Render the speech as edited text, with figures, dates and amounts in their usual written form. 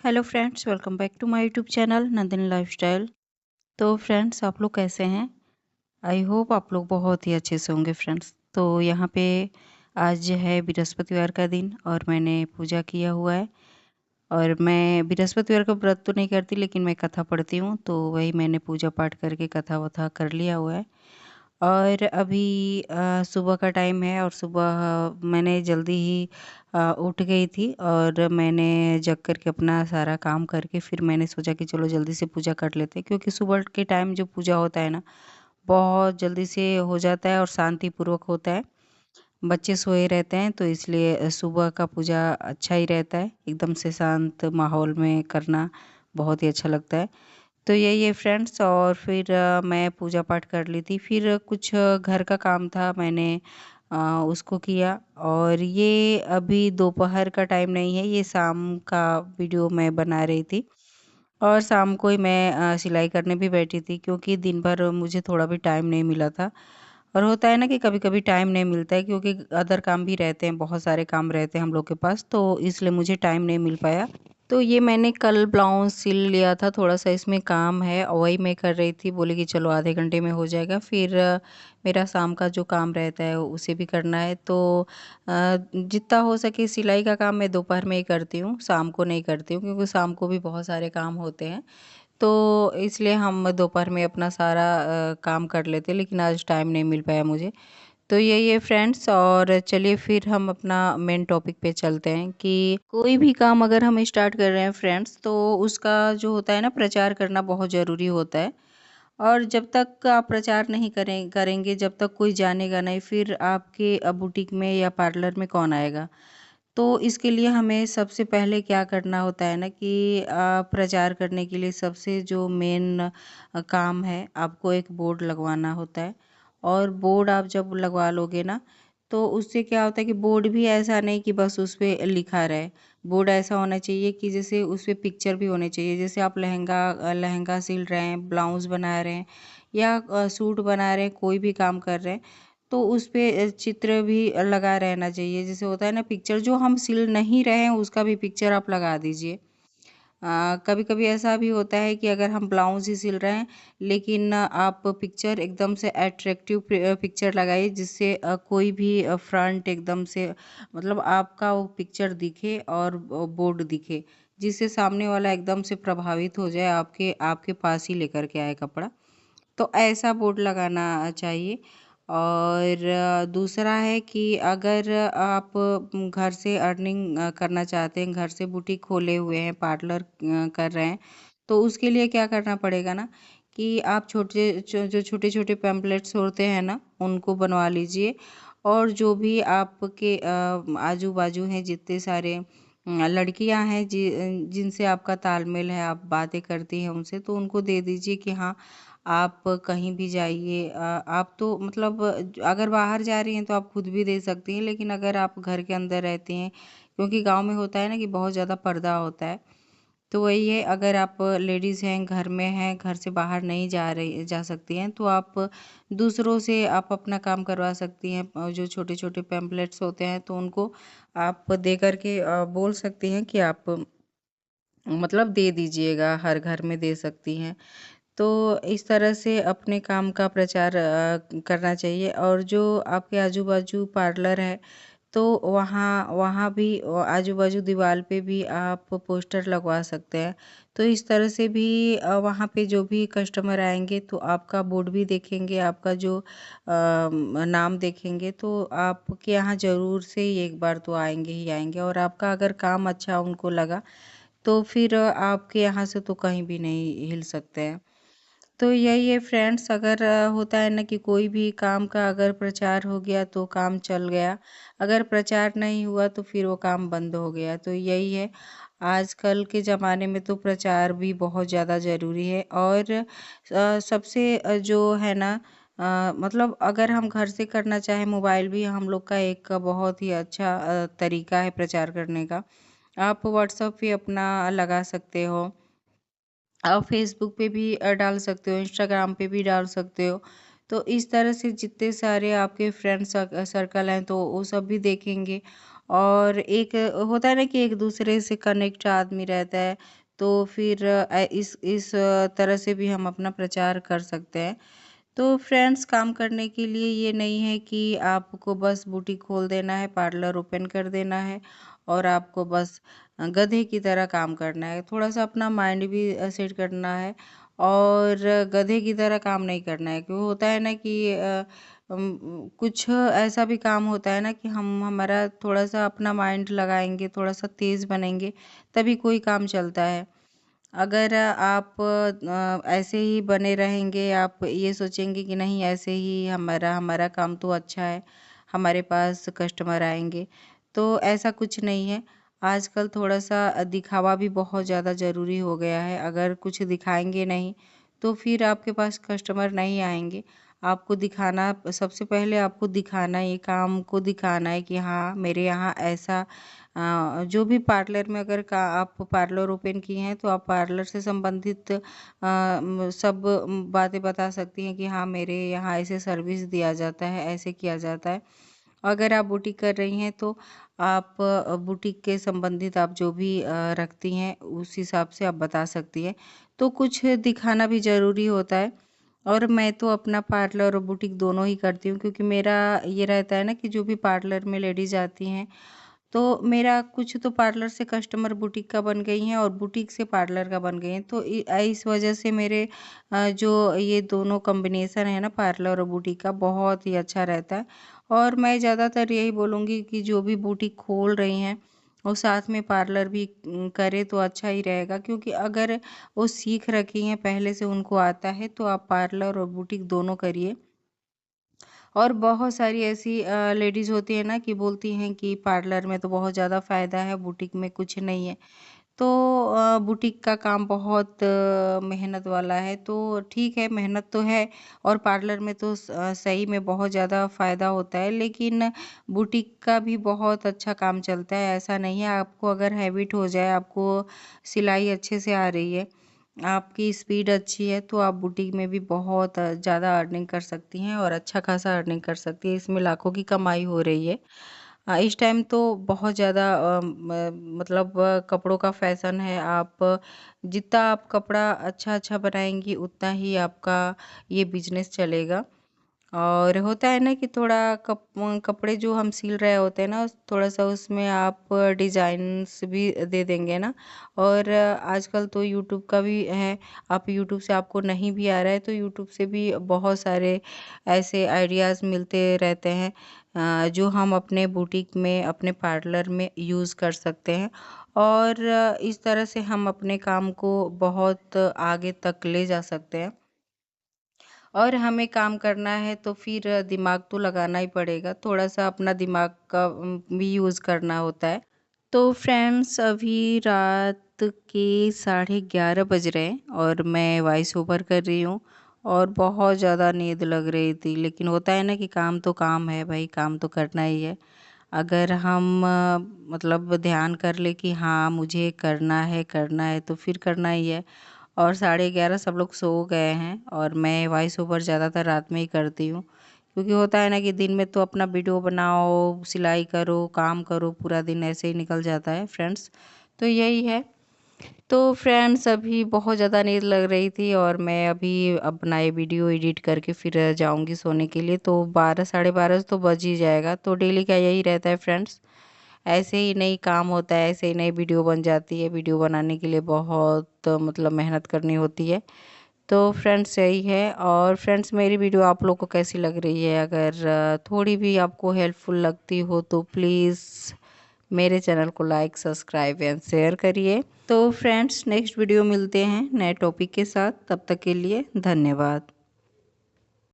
Hello friends, welcome back to my YouTube channel Nandini lifestyle. तो friends, आप लोग कैसे हैं? आई होप आप लोग बहुत ही अच्छे से होंगे फ्रेंड्स। तो यहाँ पे आज है बृहस्पतिवार का दिन और मैंने पूजा किया हुआ है। और मैं बृहस्पतिवार का व्रत तो नहीं करती, लेकिन मैं कथा पढ़ती हूँ, तो वही मैंने पूजा पाठ करके कथा वथा कर लिया हुआ है। और अभी सुबह का टाइम है और सुबह मैंने जल्दी ही उठ गई थी और मैंने जग करके अपना सारा काम करके फिर मैंने सोचा कि चलो जल्दी से पूजा कर लेते हैं, क्योंकि सुबह के टाइम जो पूजा होता है ना, बहुत जल्दी से हो जाता है और शांतिपूर्वक होता है। बच्चे सोए रहते हैं तो इसलिए सुबह का पूजा अच्छा ही रहता है, एकदम से शांत माहौल में करना बहुत ही अच्छा लगता है। तो यही है फ्रेंड्स। और फिर मैं पूजा पाठ कर ली थी, फिर कुछ घर का काम था, मैंने अ, उसको किया। और ये अभी दोपहर का टाइम नहीं है, ये शाम का वीडियो मैं बना रही थी। और शाम को ही मैं सिलाई करने भी बैठी थी, क्योंकि दिन भर मुझे थोड़ा भी टाइम नहीं मिला था। और होता है ना कि कभी-कभी टाइम नहीं मिलता है, क्योंकि अदर काम भी रहते हैं, बहुत सारे काम रहते हैं हम लोग के पास, तो इसलिए मुझे टाइम नहीं मिल पाया। तो ये मैंने कल ब्लाउज़ सिल लिया था, थोड़ा-सा इसमें काम है और वही मैं कर रही थी। बोली कि चलो आधे घंटे में हो जाएगा, फिर मेरा शाम का जो काम रहता है उसे भी करना है। तो जितना हो सके सिलाई का काम मैं दोपहर में ही करती हूँ, शाम को नहीं करती हूँ, क्योंकि शाम को भी बहुत सारे काम होते हैं। तो इसलिए हम दोपहर में अपना सारा काम कर लेते हैं, लेकिन आज टाइम नहीं मिल पाया मुझे। तो यही है फ्रेंड्स। और चलिए फिर हम अपना मेन टॉपिक पे चलते हैं कि कोई भी काम अगर हम स्टार्ट कर रहे हैं फ्रेंड्स, तो उसका जो होता है ना, प्रचार करना बहुत ज़रूरी होता है। और जब तक आप प्रचार नहीं करेंगे, जब तक कोई जानेगा नहीं, फिर आपके बुटीक में या पार्लर में कौन आएगा? तो इसके लिए हमें सबसे पहले क्या करना होता है ना कि प्रचार करने के लिए सबसे जो मेन काम है, आपको एक बोर्ड लगवाना होता है। और बोर्ड आप जब लगवा लोगे ना, तो उससे क्या होता है कि बोर्ड भी ऐसा नहीं कि बस उस पे लिखा रहे। बोर्ड ऐसा होना चाहिए कि जैसे उस पे पिक्चर भी होनी चाहिए। जैसे आप लहंगा सिल रहे हैं, ब्लाउज़ बना रहे हैं या सूट बना रहे हैं, कोई भी काम कर रहे हैं, तो उस पे चित्र भी लगा रहना चाहिए। जैसे होता है ना, पिक्चर जो हम सिल नहीं रहे हैं उसका भी पिक्चर आप लगा दीजिए। कभी-कभी ऐसा भी होता है कि अगर हम ब्लाउज़ ही सिल रहे हैं, लेकिन आप पिक्चर एकदम से अट्रैक्टिव पिक्चर लगाइए, जिससे कोई भी फ्रंट एकदम से, मतलब आपका वो पिक्चर दिखे और बोर्ड दिखे, जिससे सामने वाला एकदम से प्रभावित हो जाए, आपके आपके पास ही लेकर के आए कपड़ा। तो ऐसा बोर्ड लगाना चाहिए। और दूसरा है कि अगर आप घर से अर्निंग करना चाहते हैं, घर से बुटीक खोले हुए हैं, पार्लर कर रहे हैं, तो उसके लिए क्या करना पड़ेगा ना कि आप जो छोटे-छोटे पैम्पलेट्स होते हैं ना, उनको बनवा लीजिए। और जो भी आपके आजू-बाजू हैं जितने सारे लड़कियां हैं जिनसे आपका तालमेल है, आप बातें करती हैं उनसे, तो उनको दे दीजिए कि हाँ, आप कहीं भी जाइए। आप तो मतलब अगर बाहर जा रही हैं तो आप खुद भी दे सकती हैं, लेकिन अगर आप घर के अंदर रहती हैं, क्योंकि गांव में होता है ना कि बहुत ज़्यादा पर्दा होता है, तो वही है, अगर आप लेडीज़ हैं, घर में हैं, घर से बाहर नहीं जा सकती हैं, तो आप दूसरों से आप अपना काम करवा सकती हैं। जो छोटे-छोटे पैम्पलेट्स होते हैं, तो उनको आप दे कर के बोल सकती हैं कि आप मतलब दे दीजिएगा, हर घर में दे सकती हैं। तो इस तरह से अपने काम का प्रचार करना चाहिए। और जो आपके आजू-बाजू पार्लर है, तो वहाँ वहाँ भी आजू-बाजू दीवार पे भी आप पोस्टर लगवा सकते हैं। तो इस तरह से भी वहाँ पे जो भी कस्टमर आएँगे तो आपका बोर्ड भी देखेंगे, आपका जो नाम देखेंगे, तो आपके यहाँ ज़रूर से एक बार तो आएँगे ही आएँगे। और आपका अगर काम अच्छा उनको लगा, तो फिर आपके यहाँ से तो कहीं भी नहीं हिल सकते हैं। तो यही है फ्रेंड्स। अगर होता है ना कि कोई भी काम का अगर प्रचार हो गया तो काम चल गया, अगर प्रचार नहीं हुआ तो फिर वो काम बंद हो गया। तो यही है, आजकल के ज़माने में तो प्रचार भी बहुत ज़्यादा ज़रूरी है। और सबसे जो है ना, मतलब अगर हम घर से करना चाहें, मोबाइल भी हम लोग का एक बहुत ही अच्छा तरीका है प्रचार करने का। आप व्हाट्सएप पे अपना लगा सकते हो, आप फेसबुक पे भी डाल सकते हो, इंस्टाग्राम पे भी डाल सकते हो। तो इस तरह से जितने सारे आपके फ्रेंड सर्कल हैं, तो वो सब भी देखेंगे। और एक होता है ना कि एक दूसरे से कनेक्ट आदमी रहता है, तो फिर इस तरह से भी हम अपना प्रचार कर सकते हैं। तो फ्रेंड्स, काम करने के लिए ये नहीं है कि आपको बस बुटीक खोल देना है, पार्लर ओपन कर देना है और आपको बस गधे की तरह काम करना है। थोड़ा-सा अपना माइंड भी सेट करना है और गधे की तरह काम नहीं करना है। क्यों होता है ना कि कुछ ऐसा भी काम होता है ना कि हम हमारा थोड़ा-सा अपना माइंड लगाएँगे, थोड़ा-सा तेज़ बनेंगे, तभी कोई काम चलता है। अगर आप ऐसे ही बने रहेंगे, आप ये सोचेंगे कि नहीं ऐसे ही हमारा हमारा काम तो अच्छा है, हमारे पास कस्टमर आएँगे, तो ऐसा कुछ नहीं है। आजकल थोड़ा-सा दिखावा भी बहुत ज़्यादा ज़रूरी हो गया है। अगर कुछ दिखाएँगे नहीं, तो फिर आपके पास कस्टमर नहीं आएँगे। आपको दिखाना सबसे पहले आपको दिखाना है, ये काम को दिखाना है कि हाँ, मेरे यहाँ ऐसा जो भी पार्लर में अगर का आप पार्लर ओपन किए हैं तो आप पार्लर से संबंधित सब बातें बता सकती हैं कि हाँ, मेरे यहाँ ऐसे सर्विस दिया जाता है, ऐसे किया जाता है। अगर आप बुटीक कर रही हैं तो आप बुटीक के संबंधित आप जो भी रखती हैं उस हिसाब से आप बता सकती हैं। तो कुछ दिखाना भी ज़रूरी होता है और मैं तो अपना पार्लर और बुटीक दोनों ही करती हूँ, क्योंकि मेरा ये रहता है ना कि जो भी पार्लर में लेडीज़ आती हैं, तो मेरा कुछ तो पार्लर से कस्टमर बुटीक का बन गई हैं और बुटीक से पार्लर का बन गए हैं। तो इस वजह से मेरे जो ये दोनों कॉम्बिनेशन है ना पार्लर और बुटीक का, बहुत ही अच्छा रहता है। और मैं ज़्यादातर यही बोलूँगी कि जो भी बुटीक खोल रही हैं और साथ में पार्लर भी करे तो अच्छा ही रहेगा, क्योंकि अगर वो सीख रखी हैं, पहले से उनको आता है, तो आप पार्लर और बुटीक दोनों करिए। और बहुत सारी ऐसी लेडीज़ होती है ना कि बोलती हैं कि पार्लर में तो बहुत ज़्यादा फ़ायदा है, बुटीक में कुछ नहीं है। तो बुटीक का काम बहुत मेहनत वाला है, तो ठीक है, मेहनत तो है और पार्लर में तो सही में बहुत ज़्यादा फ़ायदा होता है, लेकिन बुटीक का भी बहुत अच्छा काम चलता है। ऐसा नहीं है, आपको अगर हैबिट हो जाए, आपको सिलाई अच्छे से आ रही है, आपकी स्पीड अच्छी है, तो आप बुटीक में भी बहुत ज़्यादा अर्निंग कर सकती हैं और अच्छा खासा अर्निंग कर सकती हैं। इसमें लाखों की कमाई हो रही है। इस टाइम तो बहुत ज़्यादा मतलब कपड़ों का फ़ैशन है। आप जितना आप कपड़ा अच्छा-अच्छा बनाएँगी, उतना ही आपका ये बिज़नेस चलेगा। और होता है ना कि थोड़ा कपड़े जो हम सिल रहे होते हैं ना, थोड़ा-सा उसमें आप डिज़ाइन्स भी दे देंगे ना। और आजकल तो यूट्यूब का भी है, आप यूट्यूब से आपको नहीं भी आ रहा है, तो यूट्यूब से भी बहुत सारे ऐसे आइडियाज़ मिलते रहते हैं जो हम अपने बुटीक में, अपने पार्लर में यूज़ कर सकते हैं। और इस तरह से हम अपने काम को बहुत आगे तक ले जा सकते हैं। और हमें काम करना है तो फिर दिमाग तो लगाना ही पड़ेगा, थोड़ा-सा अपना दिमाग का भी यूज़ करना होता है। तो फ्रेंड्स, अभी रात के 11:30 बज रहे हैं और मैं वॉइस ओवर कर रही हूँ और बहुत ज़्यादा नींद लग रही थी, लेकिन होता है ना कि काम तो काम है भाई, काम तो करना ही है। अगर हम मतलब ध्यान कर ले कि हाँ, मुझे करना है तो फिर करना ही है। और 11:30 सब लोग सो गए हैं और मैं वॉइस ओवर ज़्यादातर रात में ही करती हूँ, क्योंकि होता है ना कि दिन में तो अपना वीडियो बनाओ, सिलाई करो, काम करो, पूरा दिन ऐसे ही निकल जाता है फ्रेंड्स। तो यही है। तो फ्रेंड्स, अभी बहुत ज़्यादा नींद लग रही थी और मैं अभी अपना ये वीडियो एडिट करके फिर जाऊँगी सोने के लिए, तो 12 साढ़े 12 तो बज ही जाएगा। तो डेली का यही रहता है फ्रेंड्स, ऐसे ही नहीं काम होता है, ऐसे ही नहीं वीडियो बन जाती है। वीडियो बनाने के लिए बहुत मतलब मेहनत करनी होती है। तो फ्रेंड्स यही है। और फ्रेंड्स, मेरी वीडियो आप लोग को कैसी लग रही है? अगर थोड़ी भी आपको हेल्पफुल लगती हो तो प्लीज़ मेरे चैनल को लाइक, सब्सक्राइब एंड शेयर करिए। तो फ्रेंड्स, नेक्स्ट वीडियो मिलते हैं नए टॉपिक के साथ, तब तक के लिए धन्यवाद।